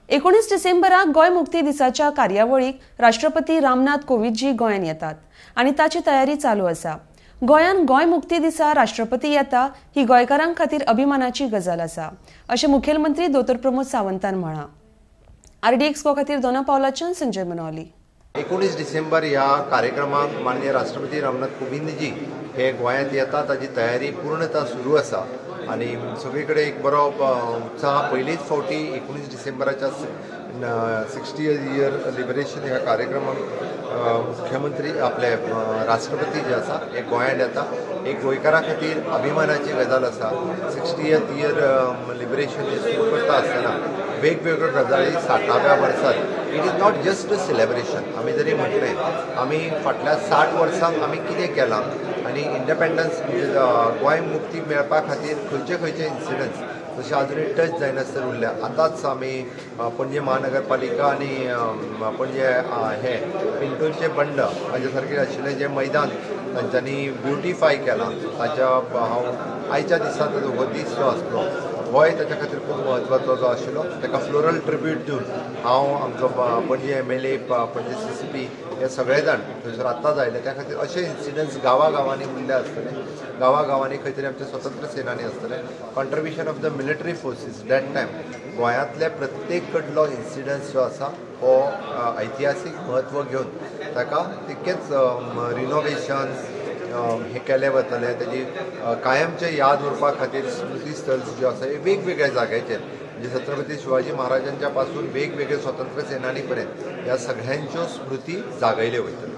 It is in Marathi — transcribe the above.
19 डिसेंबराक गोय मुक्ती दिसाच्या कार्यावळीक राष्ट्रपती रामनाथ कोविंदजी गोंयान येतात आणि ताची तयारी चालू आसा। गोंयान गोय मुक्ती दिसा राष्ट्रपती येता ही गोंयकारां खातीर अभिमानाची गजाल आसा, अशें मुखेलमंत्री दोतोर प्रमोद सावंतान म्हळां। RD एक्सपो खातीर दोना पावलाच्यान संजय मनोली। 19 डिसेंबर ह्या कार्यक्रमाक माननीय राष्ट्रपती रामनाथ कोविंदजी हे गोंयांत येता, ताची तयारी पूर्णतः सुरू आसा आणि सगळीकडे एक बरो उत्साह पयलीच फावटी 19 डिसेंबराच्या 60th इयर लिबरेशन ह्या कार्यक्रमाक मुख्यमंत्री आपले राष्ट्रपती जे आसा हे गोंयांत येता। एक गोंयकारां खातीर अभिमानाची गजाल आसा। 60th इयर लिबरेशन सुरू करता आसतना वेगवेगळ्यो गजाली 60व्या वर्सात it is not just a celebration. आमी जरी म्हटलें आमी फाटल्या 60 वर्सांक आमी कितें केलां आनी इंडिपेंडन्स गोंय मुक्ती मेळपा खातीर खंयचे खंयचे इन्सिडंट्स जशें अजुनूय टच जायनासर उरल्या। आतांच आमी पणजे महानगरपालिका आनी पणजे हे पिंटूरचे बंड हाजे सारकें आशिल्लें जें मैदान तांच्यांनी ब्युटिफाय केलां, ताच्या हांव आयच्या दिसा हो दीस जो आसलो गोंय ताच्या खातीर खूब म्हत्वाचो जो आशिल्लो, ताका फ्लोरल ट्रिब्यूट दिवन हांव आमचो पणजे MLA पणजे CCP हे सगळे जाण थंयसर आत्ताच आयले, त्या खातीर अशे इन्सिडंट्स गांवागांवांनी उरले आसतले। गांवागांवांनी खंय तरी आमचे स्वतंत्र सेनानी आसतले। Contribution of the military forces that time गोंयांतले प्रत्येक कडलो इन्सिडंट्स जो आसा हो ऐतिहासीक म्हत्व घेवन ताका तितकेच रिनोवेशन्स हे केले वतले, तेजी कायमचे याद उरपा खातीर स्मृती स्थल्स ज्यो आसा हे वेगवेगळ्या जाग्याचेर म्हणजे छत्रपती शिवाजी महाराजांच्या पासून वेगवेगळे स्वतंत्र सेनानी पर्यंत ह्या सगळ्यांच्यो स्मृती जागयल्यो वयतल्यो।